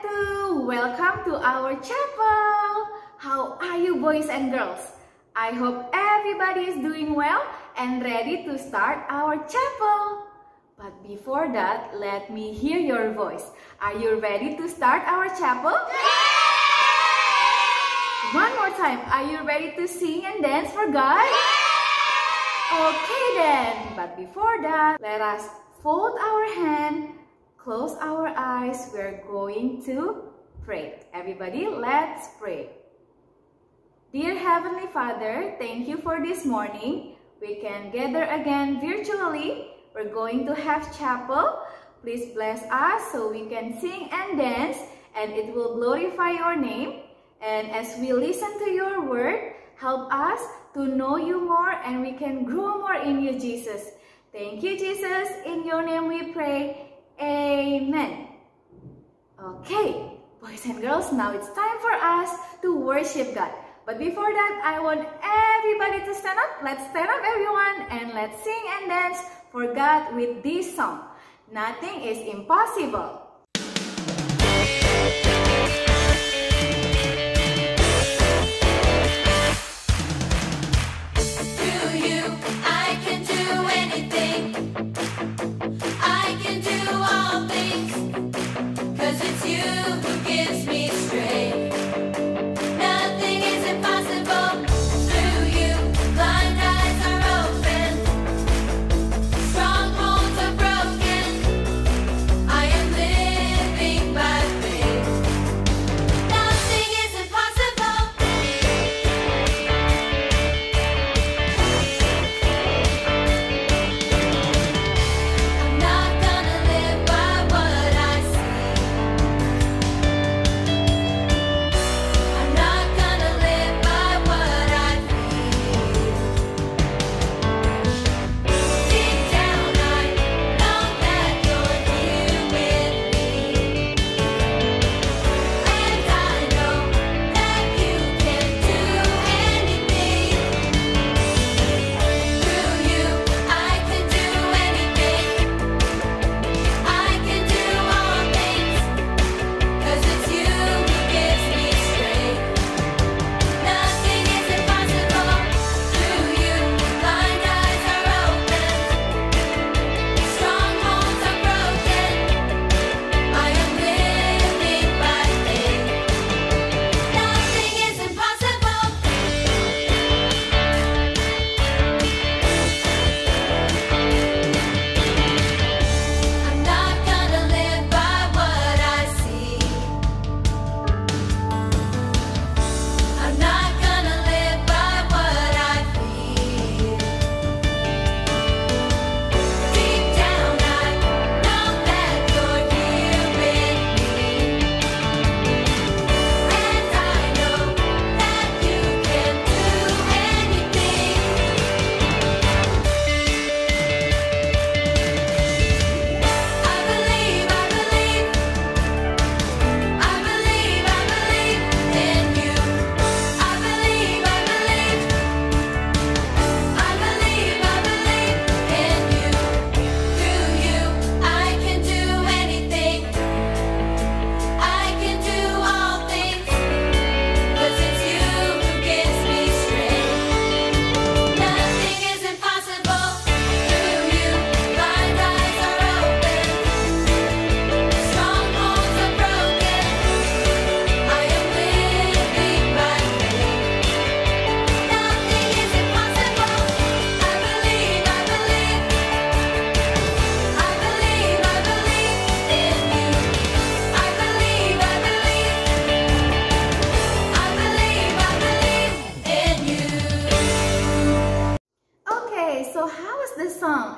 wabarakatuh. Welcome to our chapel. How are you, boys and girls? I hope everybody is doing well and ready to start our chapel. But before that, let me hear your voice. Are you ready to start our chapel? One more time. Are you ready to sing and dance for God? Okay then. But before that, let us fold our hand, close our eyes. We're going to pray. Everybody, let's pray. Dear Heavenly Father, thank you for this morning. We can gather again virtually. We're going to have chapel. Please bless us so we can sing and dance, and it will glorify your name. And as we listen to your word, help us to know you more and we can grow more in you, Jesus. Thank you, Jesus. In your name we pray. Amen. Okay, boys and girls, now it's time for us to worship God. But before that, I want everybody to stand up. Let's stand up, everyone, and let's sing and dance for God with this song. Nothing is impossible.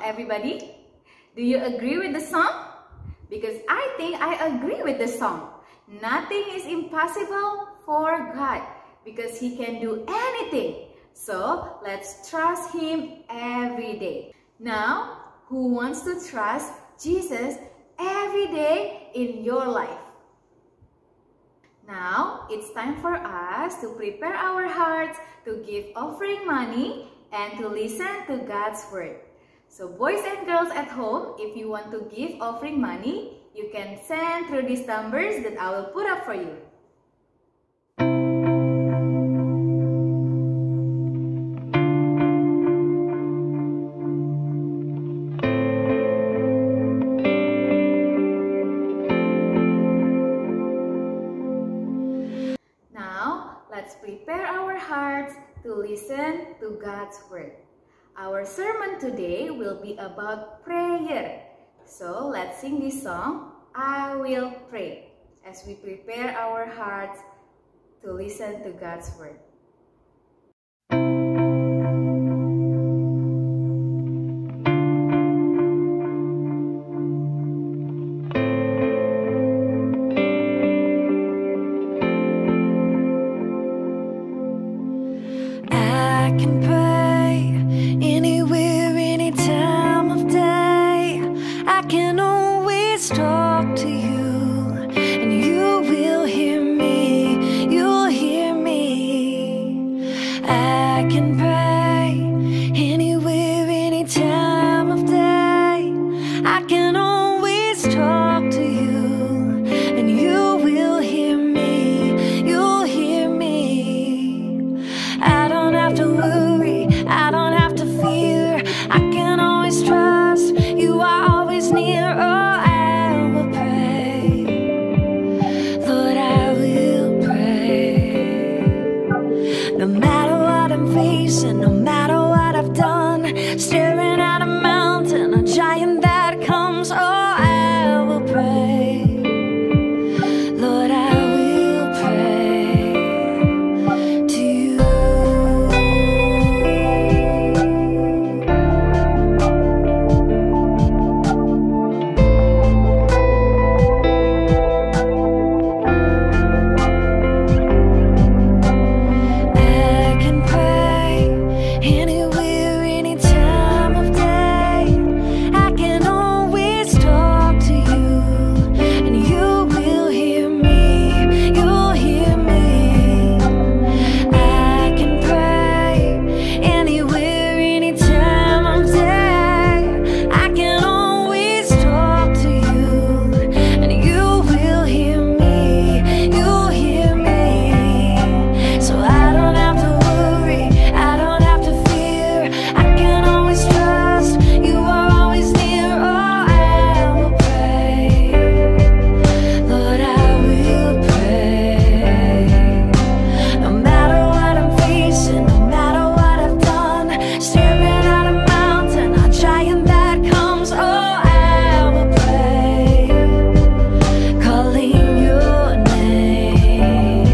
Everybody, do you agree with the song? Because I think I agree with the song. Nothing is impossible for God because He can do anything. So let's trust Him every day. Now, who wants to trust Jesus every day in your life? Now, it's time for us to prepare our hearts to give offering money and to listen to God's word. So boys and girls at home, if you want to give offering money, You can send through these numbers that I will put up for you. Now, let's prepare our hearts to listen to God's Word. Our sermon today will be about prayer. So, let's sing this song, I Will Pray, as we prepare our hearts to listen to God's Word. I can pray anywhere, any time of day. I can always talk to you, and you will hear me, you'll hear me. I can pray anywhere, any time of day. I can always talk to you, and you will hear me, you'll hear me. I don't have to worry, I don't have to fear. I can always trust you are always near. Oh, I will pray, Lord, I will pray. No matter what I'm facing, no matter what I've done, staring at a mountain, a giant that comes. Oh, I will pray, Lord, I will pray to you. I can pray anywhere, any time of day. I can always talk to you, and you will hear me, you'll hear me. I can pray anywhere, any time of day. I can always talk to you, and you will hear me, you'll hear me. So I don't have to worry, I don't have to fear. I can always trust you are always near. Oh, I will pray, Lord, I will pray. No matter what I'm facing, no matter what I've done, staring at a mountain, a giant that comes. Oh, I will pray, calling your name.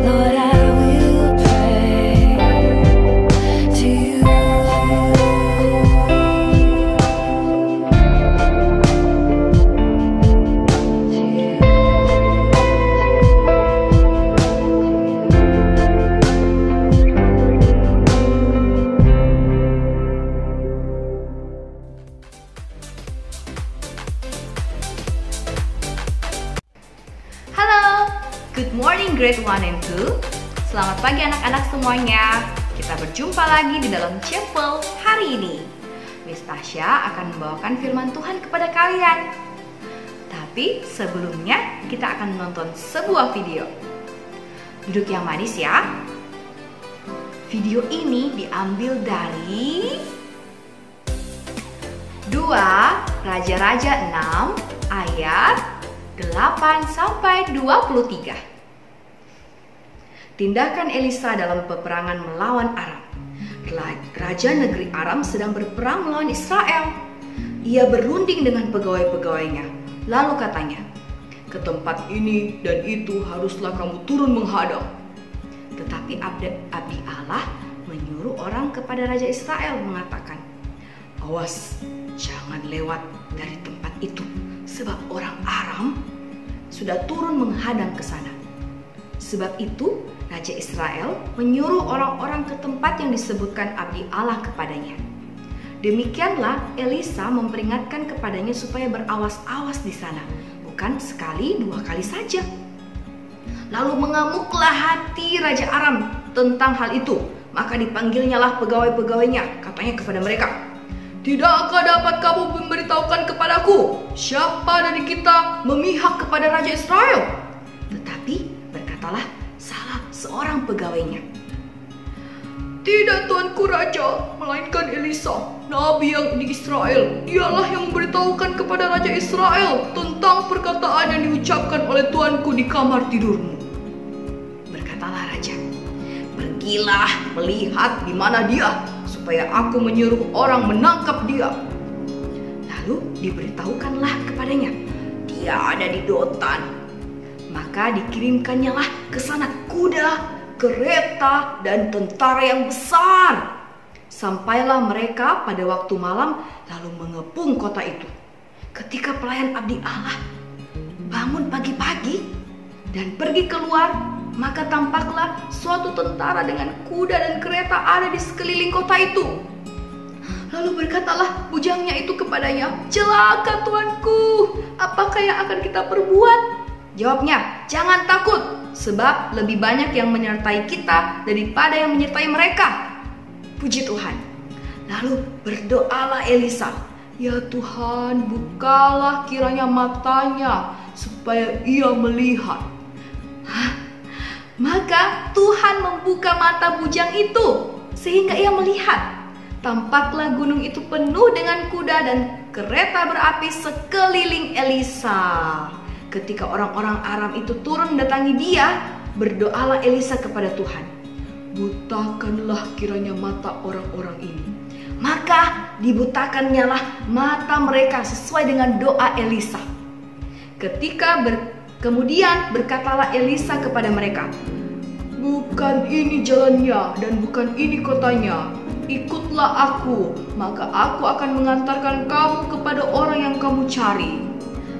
Lord, I will pray to you. Halo, good morning grade 1 and 2. Selamat pagi anak-anak semuanya. Kita berjumpa lagi di dalam chapel hari ini. Miss Tasya akan membawakan firman Tuhan kepada kalian. Tapi sebelumnya kita akan menonton sebuah video. Duduk yang manis ya. Video ini diambil dari 2 Raja-Raja 6 ayat 8 sampai 23. Tindakan Elisa dalam peperangan melawan Aram. Raja negeri Aram sedang berperang melawan Israel. Ia berunding dengan pegawai-pegawainya. Lalu katanya, "Ke tempat ini dan itu haruslah kamu turun menghadap." Tetapi abdi Allah menyuruh orang kepada Raja Israel mengatakan, "Awas, jangan lewat dari tempat itu, sebab orang Aram sudah turun menghadang ke sana." Sebab itu, Raja Israel menyuruh orang-orang ke tempat yang disebutkan abdi Allah kepadanya. Demikianlah Elisa memperingatkan kepadanya supaya berawas-awas di sana, bukan sekali 2 kali saja. Lalu mengamuklah hati Raja Aram tentang hal itu. Maka dipanggilnyalah pegawai-pegawainya, katanya kepada mereka, Tidakkah dapat kamu memberitahukan kepadaku siapa dari kita memihak kepada Raja Israel? Tetapi berkatalah salah seorang pegawainya. Tidak tuanku raja, melainkan Elisa, nabi yang di Israel. Dialah yang memberitahukan kepada Raja Israel tentang perkataan yang diucapkan oleh tuanku di kamar tidurmu. Berkatalah raja, pergilah melihat di mana dia, supaya aku menyuruh orang menangkap dia. Lalu diberitahukanlah kepadanya, dia ada di Dotan. Maka dikirimkannya lah ke sana kuda, kereta, dan tentara yang besar. Sampailah mereka pada waktu malam, lalu mengepung kota itu. Ketika pelayan abdi Allah bangun pagi-pagi dan pergi keluar, maka tampaklah suatu tentara dengan kuda dan kereta ada di sekeliling kota itu. Lalu berkatalah bujangnya itu kepadanya, celaka tuanku, apakah yang akan kita perbuat? Jawabnya, jangan takut, sebab lebih banyak yang menyertai kita daripada yang menyertai mereka. Puji Tuhan. Lalu berdoalah Elisa, ya Tuhan, bukalah kiranya matanya supaya ia melihat. Maka Tuhan membuka mata bujang itu sehingga ia melihat. Tampaklah gunung itu penuh dengan kuda dan kereta berapi sekeliling Elisa. Ketika orang-orang Aram itu turun mendatangi dia, berdoalah Elisa kepada Tuhan, butakanlah kiranya mata orang-orang ini. Maka dibutakannya lah mata mereka sesuai dengan doa Elisa. Kemudian berkatalah Elisa kepada mereka, bukan ini jalannya dan bukan ini kotanya. Ikutlah aku, maka aku akan mengantarkan kamu kepada orang yang kamu cari.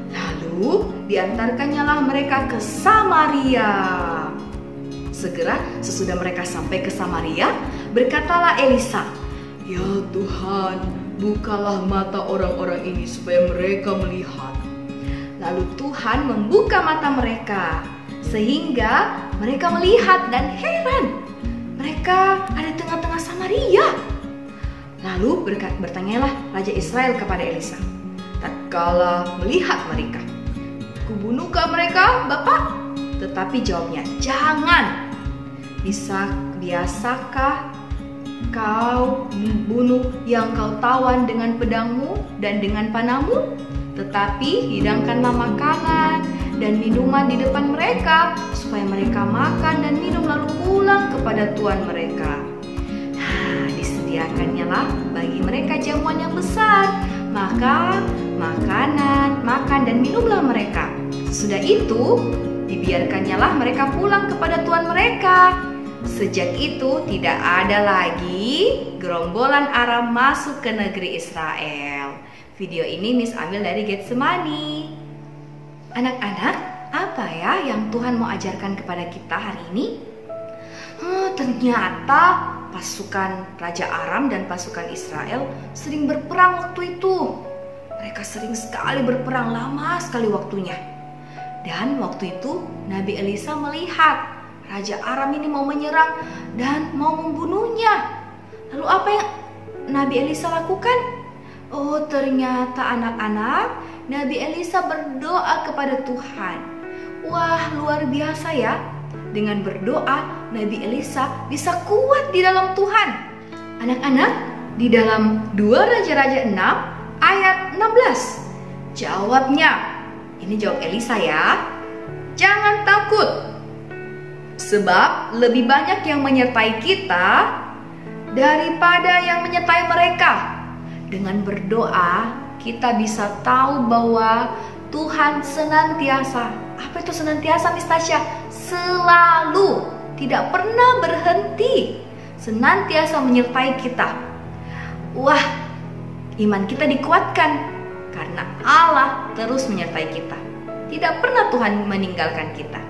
Lalu diantarkannya lah mereka ke Samaria. Segera sesudah mereka sampai ke Samaria, berkatalah Elisa, ya Tuhan, bukalah mata orang-orang ini supaya mereka melihat. Lalu Tuhan membuka mata mereka sehingga mereka melihat dan heran, mereka ada di tengah-tengah Samaria. Lalu bertanyalah Raja Israel kepada Elisa, tatkala melihat mereka, kubunuhkah mereka, Bapak? Tetapi jawabnya, jangan. Biasakah kau membunuh yang kau tawan dengan pedangmu dan dengan panahmu? Tetapi hidangkanlah makanan dan minuman di depan mereka, supaya mereka makan dan minum lalu pulang kepada tuan mereka. Disediakannya lah bagi mereka jamuan yang besar, maka makanan, makan dan minumlah mereka. Sesudah itu dibiarkannya lah mereka pulang kepada tuan mereka. Sejak itu tidak ada lagi gerombolan Aram masuk ke negeri Israel. Video ini Miss ambil dari Getsemani. Anak-anak, apa ya yang Tuhan mau ajarkan kepada kita hari ini? Ternyata pasukan Raja Aram dan pasukan Israel sering berperang waktu itu. Mereka sering sekali berperang, lama sekali waktunya. Dan waktu itu Nabi Elisa melihat Raja Aram ini mau menyerang dan mau membunuhnya. Lalu apa yang Nabi Elisa lakukan? Oh, ternyata anak-anak, Nabi Elisa berdoa kepada Tuhan. Wah, luar biasa ya. Dengan berdoa, Nabi Elisa bisa kuat di dalam Tuhan. Anak-anak, di dalam 2 Raja-Raja 6 ayat 16. Jawabnya, ini jawab Elisa ya. Jangan takut, sebab lebih banyak yang menyertai kita daripada yang menyertai mereka. Dengan berdoa, kita bisa tahu bahwa Tuhan senantiasa, apa itu senantiasa Miss Tasya? Selalu, tidak pernah berhenti, senantiasa menyertai kita. Wah, iman kita dikuatkan karena Allah terus menyertai kita. Tidak pernah Tuhan meninggalkan kita.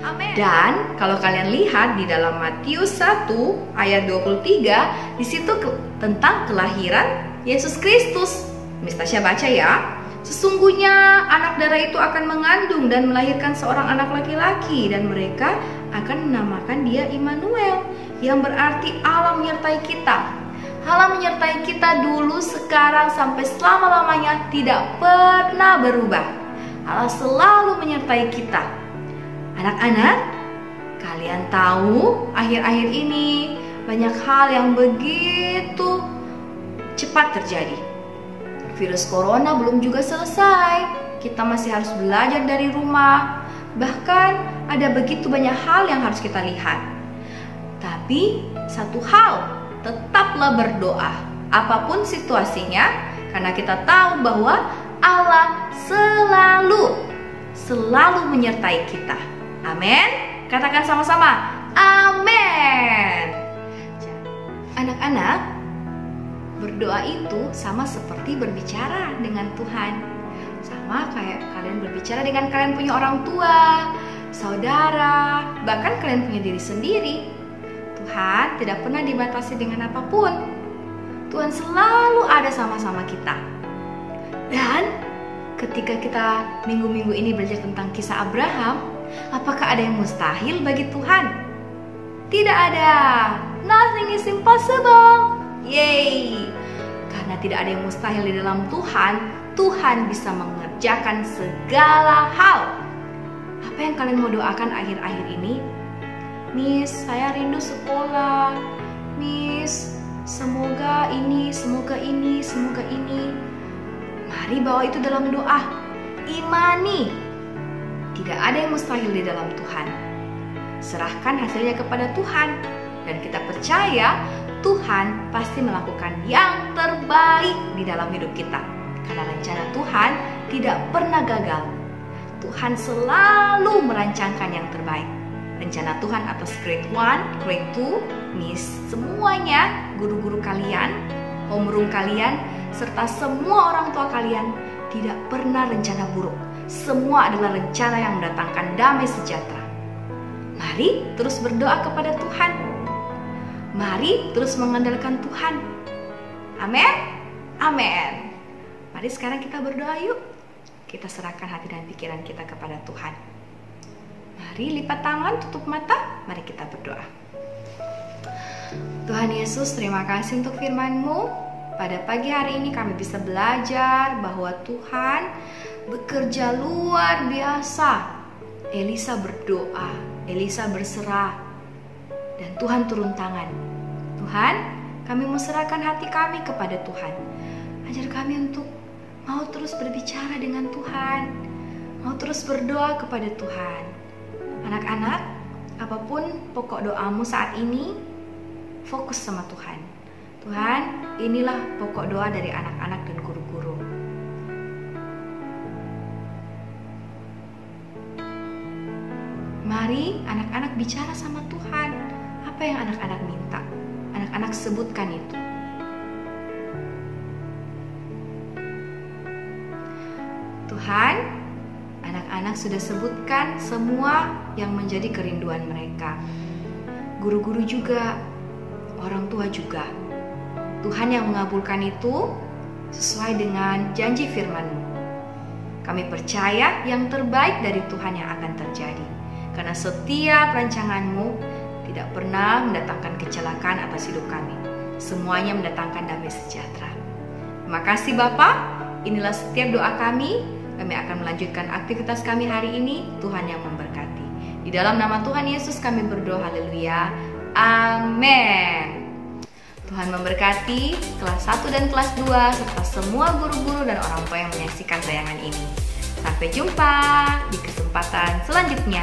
Amin. Dan kalau kalian lihat di dalam Matius 1 ayat 23, di situ tentang kelahiran Yesus Kristus. Miss Tasya baca ya. Sesungguhnya anak darah itu akan mengandung dan melahirkan seorang anak laki-laki, dan mereka akan menamakan dia Immanuel, yang berarti Allah menyertai kita. Allah menyertai kita dulu, sekarang, sampai selama-lamanya, tidak pernah berubah. Allah selalu menyertai kita. Anak-anak, kalian tahu akhir-akhir ini banyak hal yang begitu cepat terjadi. Virus corona belum juga selesai. Kita masih harus belajar dari rumah. Bahkan ada begitu banyak hal yang harus kita lihat. Tapi satu hal, tetaplah berdoa apapun situasinya, karena kita tahu bahwa Allah selalu menyertai kita. Amin. Katakan sama-sama, amin. Anak-anak, berdoa itu sama seperti berbicara dengan Tuhan. Sama kayak kalian berbicara dengan kalian punya orang tua, saudara, bahkan kalian punya diri sendiri. Tuhan tidak pernah dibatasi dengan apapun. Tuhan selalu ada sama-sama kita. Dan ketika kita minggu-minggu ini belajar tentang kisah Abraham, apakah ada yang mustahil bagi Tuhan? Tidak ada. Nothing is impossible. Yay! Karena tidak ada yang mustahil di dalam Tuhan, Tuhan bisa mengerjakan segala hal. Apa yang kalian mau doakan akhir-akhir ini? Miss, saya rindu sekolah. Miss, semoga ini, semoga ini, semoga ini. Mari bawa itu dalam doa. Imani. Tidak ada yang mustahil di dalam Tuhan. Serahkan hasilnya kepada Tuhan. Dan kita percaya Tuhan pasti melakukan yang terbaik di dalam hidup kita. Karena rencana Tuhan tidak pernah gagal. Tuhan selalu merancangkan yang terbaik. Rencana Tuhan atas grade 1, grade 2, Miss, semuanya, guru-guru kalian, homeroom kalian, serta semua orang tua kalian tidak pernah rencana buruk. Semua adalah rencana yang mendatangkan damai sejahtera. Mari terus berdoa kepada Tuhan. Mari terus mengandalkan Tuhan. Amin. Amin. Mari sekarang kita berdoa yuk. Kita serahkan hati dan pikiran kita kepada Tuhan. Mari lipat tangan, tutup mata, mari kita berdoa. Tuhan Yesus, terima kasih untuk firman-Mu. Pada pagi hari ini kami bisa belajar bahwa Tuhan bekerja luar biasa. Elisa berdoa, Elisa berserah, dan Tuhan turun tangan. Tuhan, kami mau serahkan hati kami kepada Tuhan. Ajar kami untuk mau terus berbicara dengan Tuhan, mau terus berdoa kepada Tuhan. Anak-anak, apapun pokok doamu saat ini, fokus sama Tuhan. Tuhan, inilah pokok doa dari anak-anak dan guru-guru. Mari anak-anak bicara sama Tuhan. Apa yang anak-anak minta? Anak-anak sebutkan itu. Tuhan, anak-anak sudah sebutkan semua yang menjadi kerinduan mereka. Guru-guru juga, orang tua juga. Tuhan yang mengabulkan itu sesuai dengan janji firman-Mu. Kami percaya yang terbaik dari Tuhan yang akan terjadi. Karena setiap rancangan-Mu tidak pernah mendatangkan kecelakaan atas hidup kami. Semuanya mendatangkan damai sejahtera. Terima kasih Bapa. Inilah setiap doa kami. Kami akan melanjutkan aktivitas kami hari ini. Tuhan yang memberkati. Di dalam nama Tuhan Yesus kami berdoa. Haleluya. Amin. Tuhan memberkati kelas 1 dan kelas 2 serta semua guru-guru dan orang tua yang menyaksikan tayangan ini. Sampai jumpa di kesempatan selanjutnya.